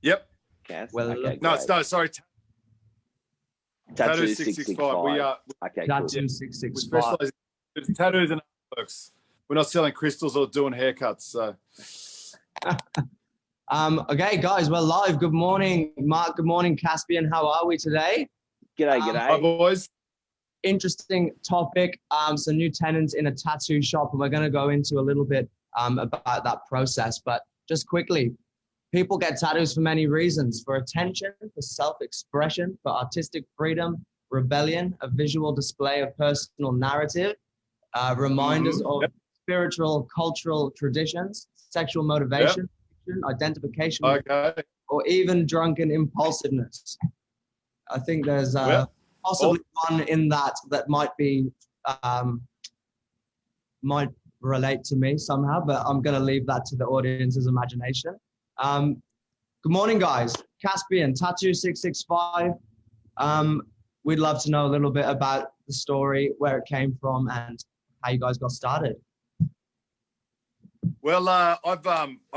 Yep. Cass? Well, Okay, No, great. no, sorry. Tattoo 665. We are. Okay, Tattoo cool. We 665. specialize in tattoos and artworks. We're not selling crystals or doing haircuts. So. Okay, guys, we're live. Good morning, Mark. Good morning, Caspian. How are we today? G'day, Hi, g'day. boys. Interesting topic. Some new tenants in a tattoo shop, and we're going to go into a little bit about that process. But just quickly, people get tattoos for many reasons: for attention, for self-expression, for artistic freedom, rebellion, a visual display of personal narrative, reminders of spiritual, cultural traditions, sexual motivation, identification, Okay. or even drunken impulsiveness. I think there's possibly one in that might be might relate to me somehow, but I'm going to leave that to the audience's imagination. Good morning, guys. Caspian, Tattoo 665. We'd love to know a little bit about the story, where it came from, and how you guys got started. Well, I've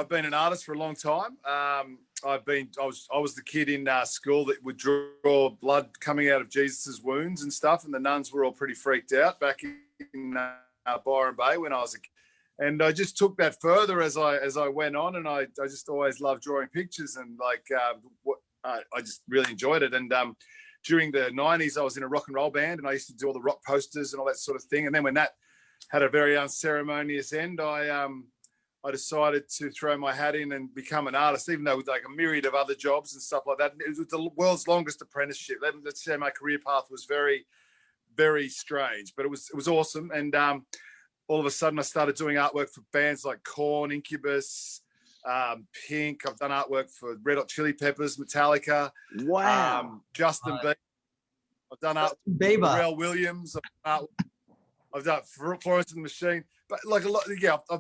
been an artist for a long time. I was the kid in school that would draw blood coming out of Jesus's wounds and stuff, and the nuns were all pretty freaked out back in Byron Bay when I was a kid. And I just took that further as I went on, and I just always loved drawing pictures, and I just really enjoyed it. And during the 90s, I was in a rock and roll band, and I used to do all the rock posters and all that sort of thing. And then when that had a very unceremonious end, I decided to throw my hat in and become an artist, even though with like a myriad of other jobs and stuff like that. It was the world's longest apprenticeship. Let's say my career path was very, very strange, but it was awesome. And all of a sudden, I started doing artwork for bands like Korn, Incubus, Pink. I've done artwork for Red Hot Chili Peppers, Metallica. Wow. Justin Bieber. I've done art for Pharrell Williams. I've done Florence and the Machine. But like a lot,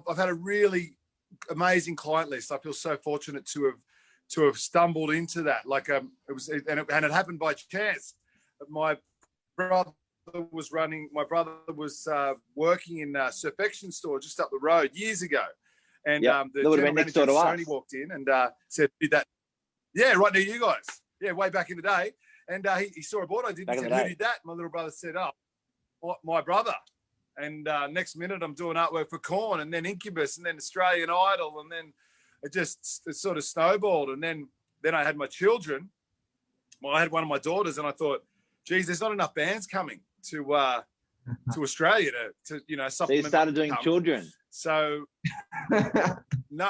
I've had a really amazing client list. I feel so fortunate to have stumbled into that. It happened by chance. My brother was working in a Surfection store just up the road years ago, and the general manager of Sony walked in and said, "Did that?" Yeah, right near you guys. Yeah, way back in the day. And he saw a board I did. He said, "Who did that?" My little brother said, "Oh, my brother." And next minute, I'm doing artwork for Korn, and then Incubus, and then Australian Idol, and then it sort of snowballed. And then I had my children. Well, I had one of my daughters, and I thought, geez, there's not enough bands coming to Australia to supplement. So you started doing children. So no.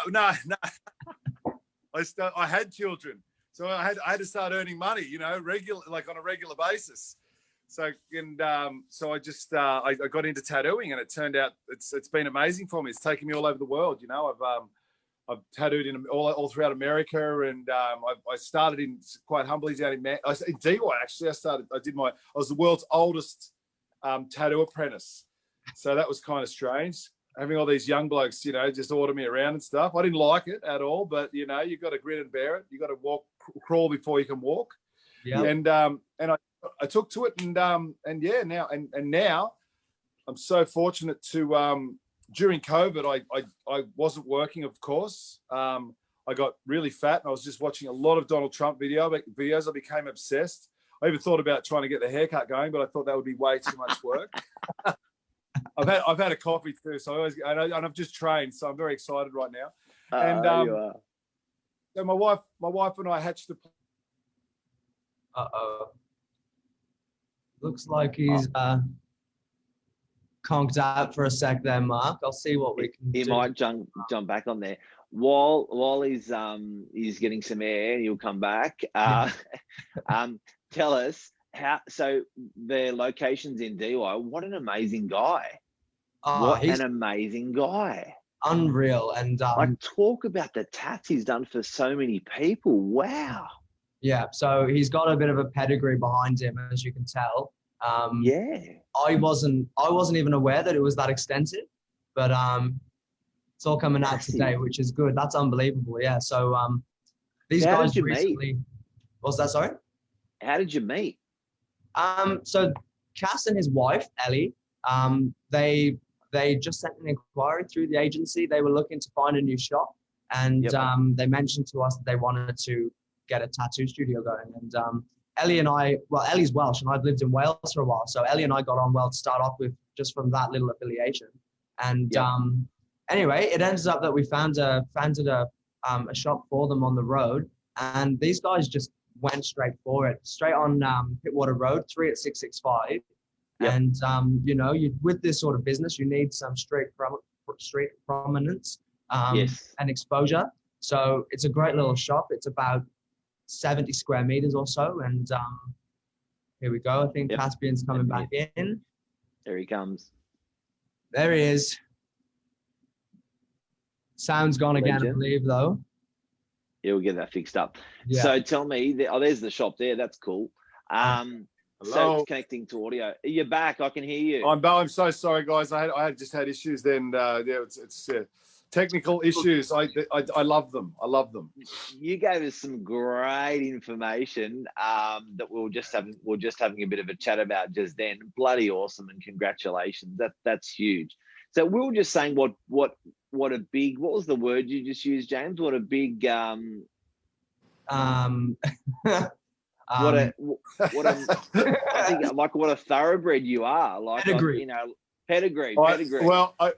I had children, so I had to start earning money, on a regular basis. So I just I got into tattooing, and it turned out it's been amazing for me. It's taken me all over the world. I've tattooed in all throughout America, and I started in quite humbly down in DY. Actually, I was the world's oldest tattoo apprentice. So that was kind of strange, having all these young blokes, just order me around and stuff. I didn't like it at all, but you've got to grin and bear it. You got to crawl before you can walk. Yeah. And I took to it, and now I'm so fortunate to during COVID I wasn't working, of course. I got really fat, and I was just watching a lot of Donald Trump videos. I became obsessed. I even thought about trying to get the haircut going, but I thought that would be way too much work. I've had a coffee too, so and I've just trained, so I'm very excited right now. So my wife and I hatched a. Looks like he's conked out for a sec there, Mark. I'll see what we can do. He might jump back on there. While he's getting some air, he'll come back. Tell us so the location's in DY. What an amazing guy. An amazing guy. Unreal. And talk about the tats he's done for so many people. Wow. Yeah, so he's got a bit of a pedigree behind him, as you can tell. I wasn't even aware that it was that extensive, but it's all coming out today, which is good. That's unbelievable. Yeah. So these guys recently. What was that? Sorry. How did you meet? So Cass and his wife Ellie, they just sent an inquiry through the agency. They were looking to find a new shop, and Yep. they mentioned to us that they wanted to get a tattoo studio going. And Ellie and I, well, Ellie's Welsh, and I've lived in Wales for a while, so Ellie and I got on well to start off with, just from that little affiliation. And Yep. anyway, it ends up that we founded a shop for them on the road, and these guys just went straight for it, straight on Pittwater Road, 3 at 665. Yep. And you know, with this sort of business, you need some street prominence Yes. and exposure. So it's a great little shop. It's about 70 square meters or so, and here we go. I think Yep. Caspian's coming back in. There he comes. There he is. Sound's gone again, I Legend. believe, though. Yeah, we'll get that fixed up. Yeah. So tell me, there's the shop there. That's cool. So Hello. it's connecting to audio. You're back. I can hear you. I'm so sorry, guys. I had just had issues. Then yeah, it's technical issues. I love them. I love them. You gave us some great information that we're just having a bit of a chat about just then. Bloody awesome, and congratulations. That's huge. So we were just saying what a big, what was the word you just used, James? What a big what a I think like what a thoroughbred you are. Like Pedigree. you know, pedigree. Well, I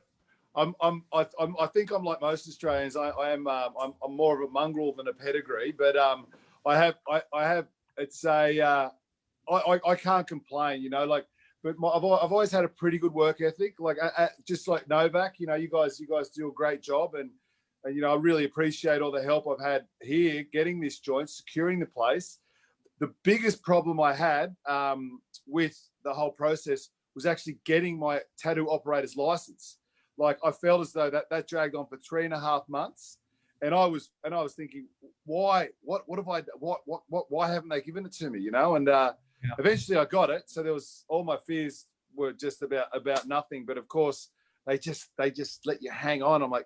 think I'm like most Australians. I'm more of a mongrel than a pedigree, but I have it's a I can't complain, you know, like. But I've always had a pretty good work ethic, like just like Novak. You know, you guys do a great job, and you know, I really appreciate all the help I've had here getting this joint, securing the place. The biggest problem I had with the whole process was actually getting my tattoo operator's license. Like, I felt as though that dragged on for 3.5 months, and I was thinking, why? What have I? Why haven't they given it to me? You know, and eventually I got it. So there was, all my fears were just about nothing. But of course, they just let you hang on. I'm like,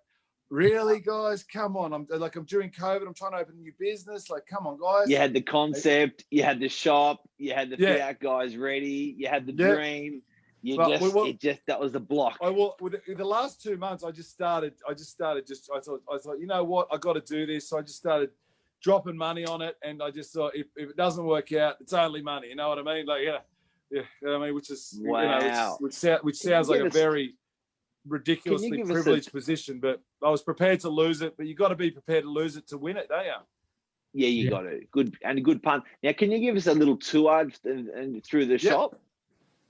really, guys? Come on. I'm during COVID. I'm trying to open a new business. Like, come on, guys. You had the concept, you had the shop, you had the fit-out guys ready, you had the dream. That was the block. With the last 2 months, I thought, you know what? I got to do this. So I just started dropping money on it. And I just thought, if it doesn't work out, it's only money. You know what I mean? Like, yeah. You know what I mean? Which is, wow. which sounds like a very ridiculously privileged position, but I was prepared to lose it. But you got to be prepared to lose it to win it, don't you? Yeah, you got it. Good, and a good pun. Now, can you give us a little tour and through the shop?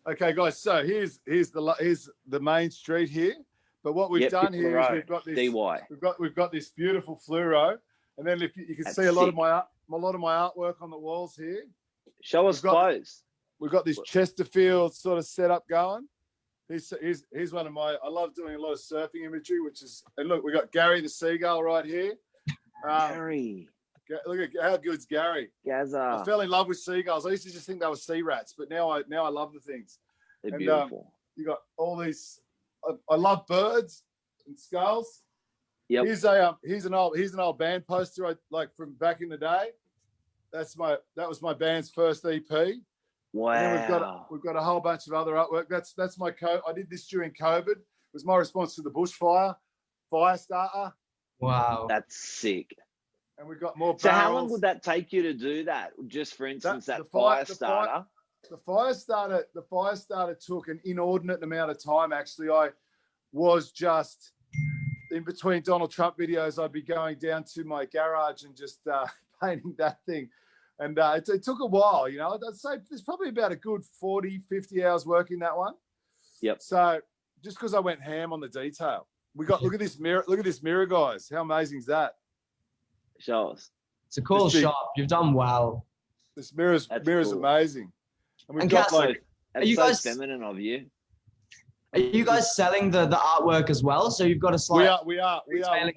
Okay, guys. So here's the main street here. But what we've done here is we've got this DY. We've got this beautiful fluoro, and then if you can see a lot of my artwork on the walls here. Show us close. We've got this Chesterfield sort of setup going. Here's one of my. I love doing a lot of surfing imagery, and look, we got Gary the seagull right here. Gary. Look at how good's Gary. Gaza. I fell in love with seagulls. I used to just think they were sea rats, but now I love the things. They're beautiful. You got all these. I love birds and skulls. Yep. Here's an old band poster like from back in the day. That was my band's first EP. Wow. And then we've got a whole bunch of other artwork. That's my code. I did this during COVID. It was my response to the bushfire, fire starter. Wow. That's sick. And we've got more barrels. So how long would that take you to do that? Just for instance, that fire starter? The fire starter took an inordinate amount of time. Actually, I was just in between Donald Trump videos. I'd be going down to my garage and just painting that thing. And it took a while, you know. I'd say there's probably about a good 40, 50 hours working that one. Yep. So just because I went ham on the detail. Look at this mirror, guys. How amazing is that? Show us. It's a cool shop. You've done well. This mirror's cool. Amazing. And we've got are you guys feminine of you? Are you guys selling the artwork as well? So you've got a slight we are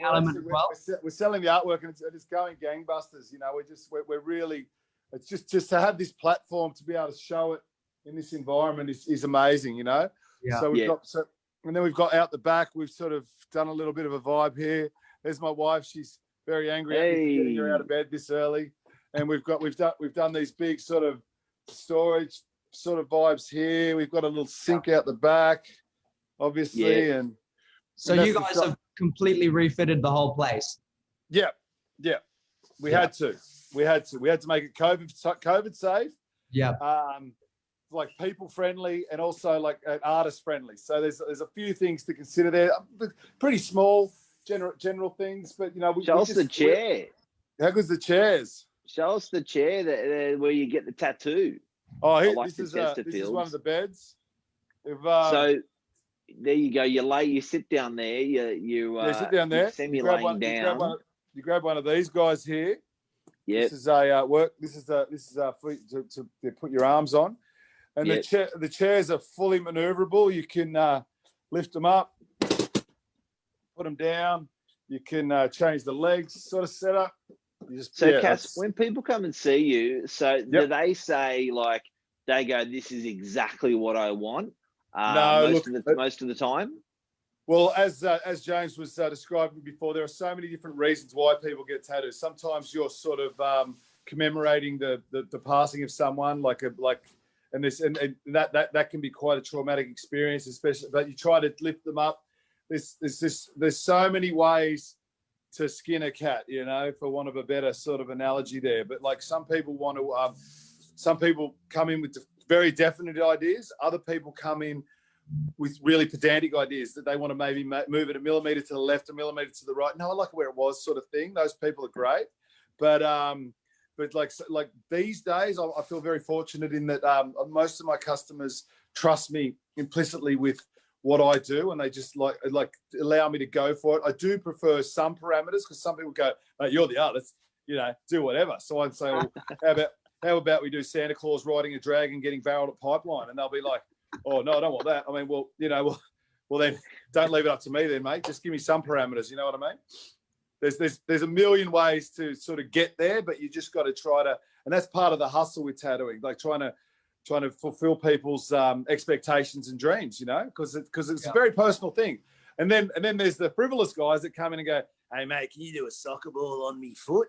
element as well. We're selling the artwork, and it's going gangbusters. You know, we're really, it's just to have this platform to be able to show it in this environment is amazing. You know. Yeah. So and then we've got out the back. We've sort of done a little bit of a vibe here. There's my wife. She's very angry at me for getting her out of bed this early. And we've done these big sort of storage sort of vibes here. We've got a little sink out the back, obviously. Yeah. And so you guys have completely refitted the whole place. Yeah, yeah. We had to make it COVID safe. Yeah. Like people friendly and also like artist friendly. So there's a few things to consider there. Pretty small general things, but Show us the chair. How good's the chairs? Show us the chair that where you get the tattoo. Oh, this is one of the beds. So there you go. You sit down there. You sit down there. Semi-laying down. You grab one of these guys here. Yeah. This is a work. This is for to put your arms on, and the chairs are fully maneuverable. You can lift them up, put them down. You can change the legs, sort of setup. Cass, when people come and see you, do they say like they go, "This is exactly what I want"? No, most of the time. Well, as James was describing before, there are so many different reasons why people get tattoos. Sometimes you're sort of commemorating the passing of someone, and that can be quite a traumatic experience, especially. But you try to lift them up. There's so many ways to skin a cat, for want of a better sort of analogy there. But like some people some people come in with very definite ideas. Other people come in with really pedantic ideas that they want to maybe move it a millimeter to the left, a millimeter to the right. No, I like it where it was, sort of thing. Those people are great, but like these days, I feel very fortunate in that most of my customers trust me implicitly with what I do, and they just like allow me to go for it. I do prefer some parameters because some people go, oh, "You're the artist, do whatever." So I'd say, well, how about we do Santa Claus riding a dragon, getting barreled at pipeline, and they'll be like, "Oh no, I don't want that." I mean, well, then don't leave it up to me, then, mate. Just give me some parameters. You know what I mean? There's a million ways to sort of get there, but you just got to try to, and that's part of the hustle with tattooing, like trying to fulfill people's expectations and dreams, because it's a very personal thing. And then there's the frivolous guys that come in and go, "Hey mate, can you do a soccer ball on me foot?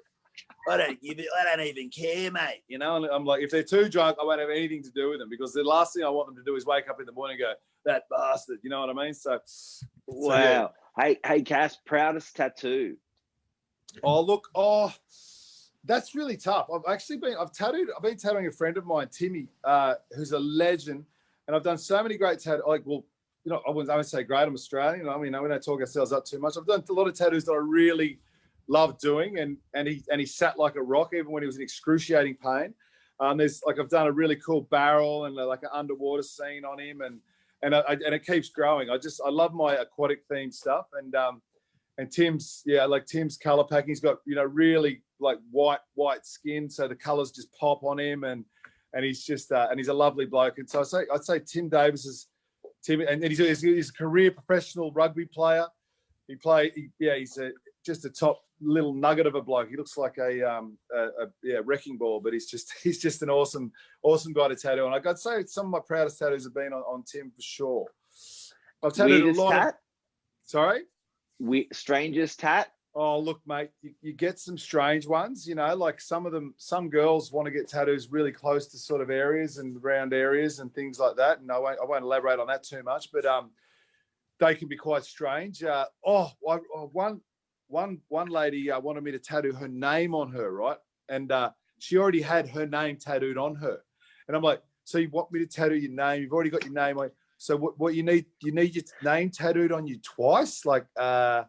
I don't even care, mate." And I'm like, if they're too drunk, I won't have anything to do with them, because the last thing I want them to do is wake up in the morning and go, "That bastard," you know what I mean? So wow. Hey Cass, proudest tattoo. That's really tough. I've been tattooing a friend of mine, Timmy, who's a legend, and I've done so many great tattoos. I wouldn't say great. I'm Australian. We don't talk ourselves up too much. I've done a lot of tattoos that I really love doing, and he sat like a rock even when he was in excruciating pain. I've done a really cool barrel and like an underwater scene on him, and it keeps growing. I love my aquatic themed stuff, and Tim's color packing. He's got really like white skin, so the colors just pop on him, and he's just and he's a lovely bloke. And so I'd say Tim Davis is Tim, and he's a career professional rugby player. He's just a top little nugget of a bloke. He looks like a wrecking ball, but he's just an awesome guy to tattoo. And I'd say some of my proudest tattoos have been on Tim for sure. I've tattooed a lot. Sorry? Strangest tat? Oh, look, mate, you get some strange ones, like some girls want to get tattoos really close to sort of areas and round areas and things like that. And I won't elaborate on that too much, but they can be quite strange. One lady wanted me to tattoo her name on her, right? And she already had her name tattooed on her. And I'm like, so you want me to tattoo your name? You've already got your name on. So what you need your name tattooed on you twice? Like, okay,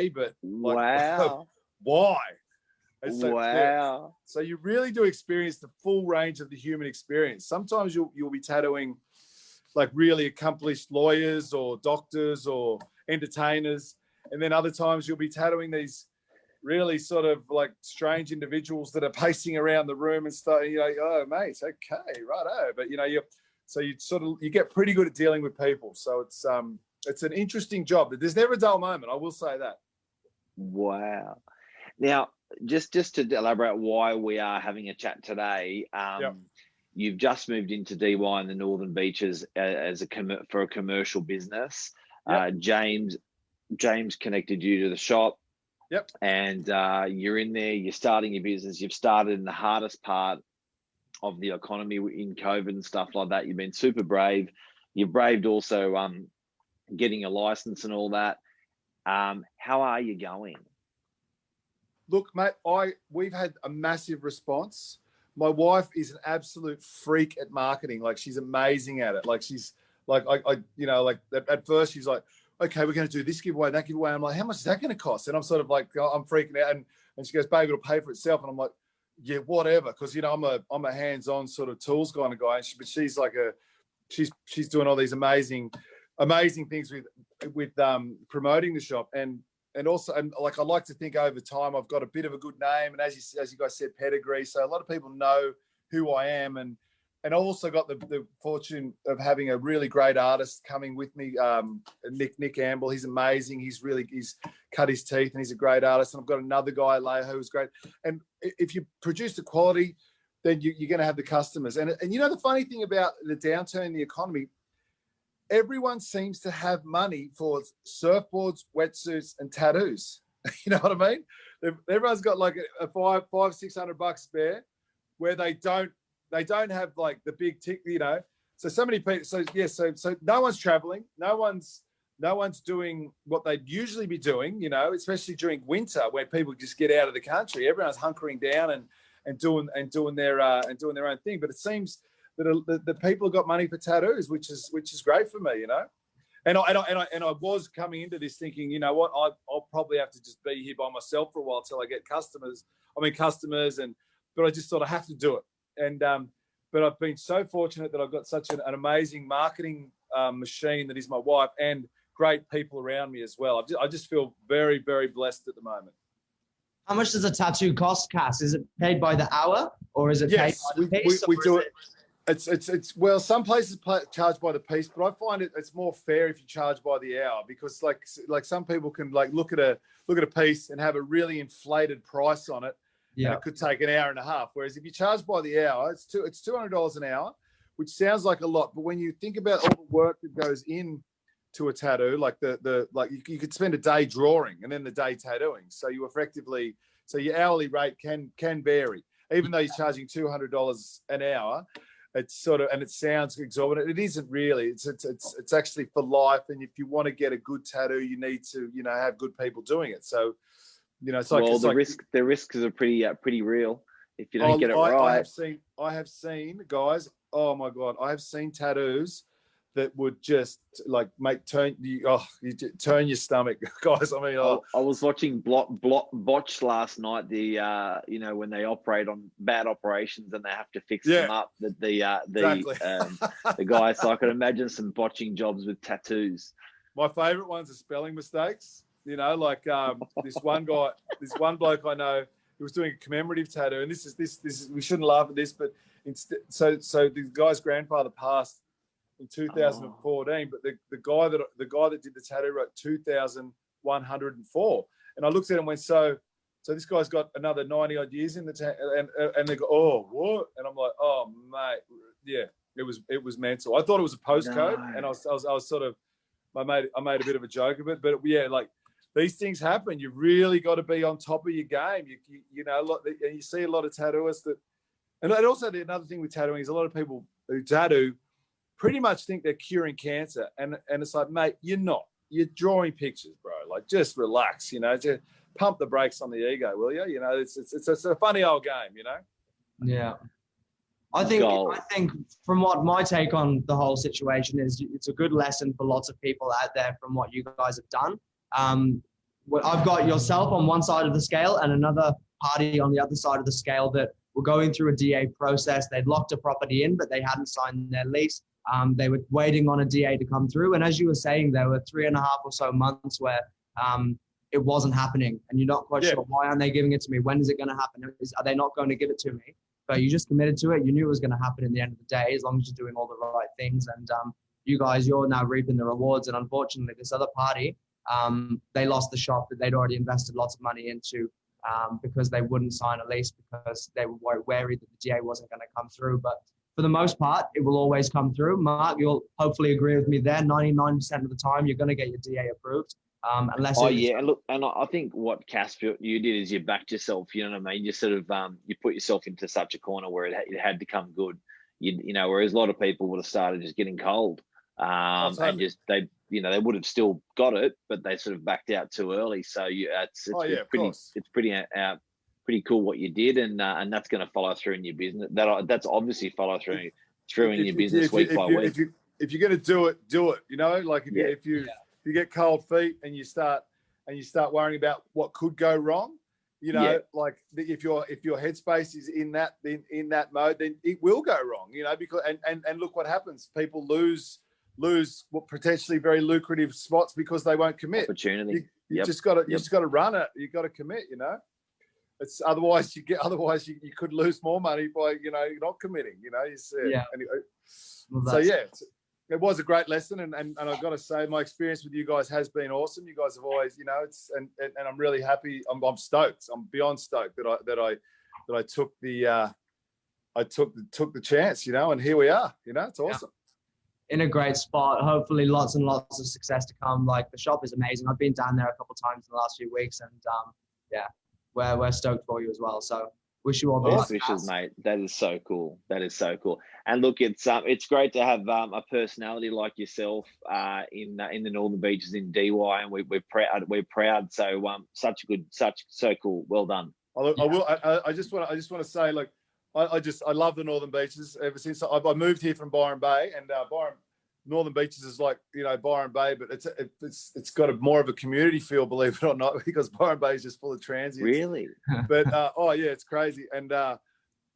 but like, wow. Why? Wow. So you really do experience the full range of the human experience. Sometimes you'll be tattooing like really accomplished lawyers or doctors or entertainers. And then other times you'll be tattooing these really sort of like strange individuals that are pacing around the room and stuff. You're like, oh, mate, okay, righto. But you get pretty good at dealing with people. So it's an interesting job. There's never a dull moment. I will say that. Wow. Now, just to elaborate why we are having a chat today, you've just moved into DY in the Northern Beaches for a commercial business. Yep. James connected you to the shop. Yep. And you're in there, you're starting your business. You've started in the hardest part of the economy in COVID and stuff like that. You've been super brave. You've braved also getting a license and all that. How are you going? Look, mate, we've had a massive response. My wife is an absolute freak at marketing. Like, she's amazing at it. Like, she's like, like at first she's like, okay, we're going to do this giveaway, that giveaway. I'm like, how much is that going to cost? And I'm sort of like, I'm freaking out. And she goes, babe, it'll pay for itself. And I'm like, yeah, whatever. Cause I'm a hands-on sort of tools kind of guy. But she's like she's doing all these amazing things with promoting the shop. And also, and like, I like to think over time, I've got a bit of a good name. And as you guys said, pedigree. So a lot of people know who I am. And I've also got the fortune of having a really great artist coming with me, Nick Amble. He's amazing. He's cut his teeth and he's a great artist. And I've got another guy, Leo, who's great. And if you produce the quality, then you're going to have the customers. And the funny thing about the downturn in the economy, everyone seems to have money for surfboards, wetsuits, and tattoos. You know what I mean? Everyone's got like a $500-600 spare, where they don't have like the big tick. So many people. So no one's traveling. No one's doing what they'd usually be doing. Especially during winter, where people just get out of the country. Everyone's hunkering down and doing their own thing. But it seems that the people have got money for tattoos, which is great for me, And I was coming into this thinking, you know what, I'll probably have to just be here by myself for a while till I get customers. But I just thought I have to do it. And but I've been so fortunate that I've got such an amazing marketing machine that is my wife, and great people around me as well. I just feel very, very blessed at the moment. How much does a tattoo cost, Cass? Is it paid by the hour, or is it paid by the piece? We do it. It's well, some places charge by the piece, but I find it's more fair if you charge by the hour, because like some people can like look at a piece and have a really inflated price on it. Yeah. And it could take an hour and a half. Whereas if you charge by the hour, it's $200 an hour, which sounds like a lot. But when you think about all the work that goes in to a tattoo, like you could spend a day drawing and then the day tattooing. So your hourly rate can vary, even though you're charging $200 an hour. It's sort of, and it sounds exorbitant. It isn't really. It's actually for life. And if you want to get a good tattoo, you need to have good people doing it. So. It's like, the risks are pretty real if you don't get it right. I have seen guys. Oh my God, I have seen tattoos that would just like turn your stomach, guys. I mean, I was watching Botch last night. The when they operate on bad operations and they have to fix them up. The guy. So I can imagine some botching jobs with tattoos. My favorite ones are spelling mistakes. This one bloke I know, he was doing a commemorative tattoo, and this is we shouldn't laugh at this, but so the guy's grandfather passed in 2014, but the guy that did the tattoo wrote 2104, and I looked at him and went, so this guy's got another 90 odd years in the and they go, oh, what? And I'm like, oh mate, yeah, it was mental. I thought it was a postcode, and I was sort of, I made a bit of a joke of it, but yeah, like. These things happen. You really got to be on top of your game. And you see a lot of tattooists and also another thing with tattooing is a lot of people who tattoo pretty much think they're curing cancer, and it's like, mate, you're not. You're drawing pictures, bro. Like, just relax. Just pump the brakes on the ego, will you? It's a funny old game. Yeah. I think from what my take on the whole situation is, it's a good lesson for lots of people out there from what you guys have done. I've got yourself on one side of the scale and another party on the other side of the scale that were going through a DA process. They'd locked a property in, but they hadn't signed their lease. They were waiting on a DA to come through. And as you were saying, there were 3.5 or so months where it wasn't happening. And you're not quite sure, why aren't they giving it to me? When is it going to happen? Are they not going to give it to me? But you just committed to it. You knew it was going to happen in the end of the day, as long as you're doing all the right things. And you're now reaping the rewards. And unfortunately, this other party, they lost the shop that they'd already invested lots of money into because they wouldn't sign a lease because they were wary that the DA wasn't going to come through. But for the most part, it will always come through. Mark, you'll hopefully agree with me there. 99% of the time, you're going to get your DA approved. Unless and look, and I think what Casper you did is you backed yourself. You know what I mean? You sort of you put yourself into such a corner where it had to come good. Whereas a lot of people would have started just getting cold. and just they would have still got it, but they sort of backed out too early. So it's pretty cool what you did, and that's going to follow through in your business. That's obviously follow through in your business week by week. If you're going to do it, you know, like if you get cold feet and you start worrying about what could go wrong, you know, like if your headspace is in that mode, then it will go wrong, you know, because and look what happens. People lose what potentially very lucrative spots because they won't commit. Opportunity. You just got to run it. You got to commit, you know. It's otherwise you could lose more money by, you know, not committing, you know. Anyway. Well, it was a great lesson, and I've got to say my experience with you guys has been awesome. You guys have always, you know, and I'm really happy. I'm stoked. I'm beyond stoked that I took the chance, you know, and here we are. You know, it's awesome. In a great spot. Hopefully, lots and lots of success to come. Like, the shop is amazing. I've been down there a couple of times in the last few weeks, and we're stoked for you as well. So wish you all the best, mate. That is so cool. And look, it's great to have a personality like yourself in the Northern Beaches in DY, and we're proud. So so cool. Well done. I just want to say, like, I love the Northern Beaches ever since I moved here from Byron Bay, and Northern Beaches is like, you know, Byron Bay, but it's got more of a community feel, believe it or not, because Byron Bay is just full of transients. Really? But it's crazy, and I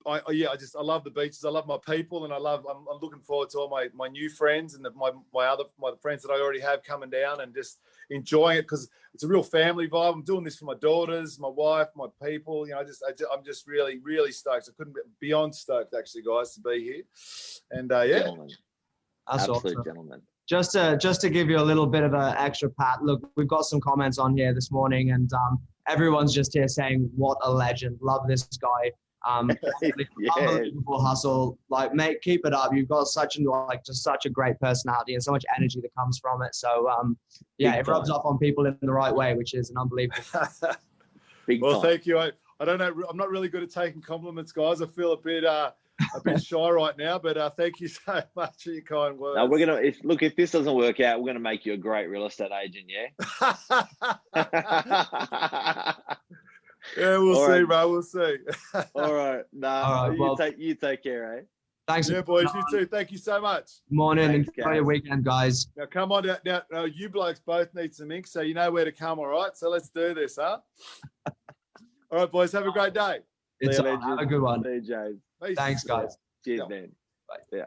love the beaches. I love my people, and I'm looking forward to all my new friends and my friends that I already have coming down, and just enjoying it because it's a real family vibe. I'm doing this for my daughters, my wife, my people. You know, I'm just really, really stoked. I couldn't be beyond stoked, actually, guys, to be here. And Gentlemen. Absolute awesome. Gentlemen. Just to give you a little bit of an extra pat. Look, we've got some comments on here this morning, and everyone's just here saying, "What a legend! Love this guy." Unbelievable hustle. Like, mate, keep it up. You've got such a great personality and so much energy that comes from it. So it rubs off on people in the right way, which is an unbelievable. Thank you. I don't know. I'm not really good at taking compliments, guys. I feel a bit shy right now, but thank you so much for your kind words. No, if this doesn't work out, we're gonna make you a great real estate agent, yeah. Yeah, we'll see, bro. We'll see. All right. You take care, eh? Thanks. Yeah, boys. You too. Thank you so much. Morning. Thanks, and enjoy your weekend, guys. Now, come on. Now, you blokes both need some ink, so you know where to come, all right? So let's do this, huh? All right, boys. Have a great day. Have a good one. See you, James. Thanks, guys. Cheers, man. Bye. Yeah.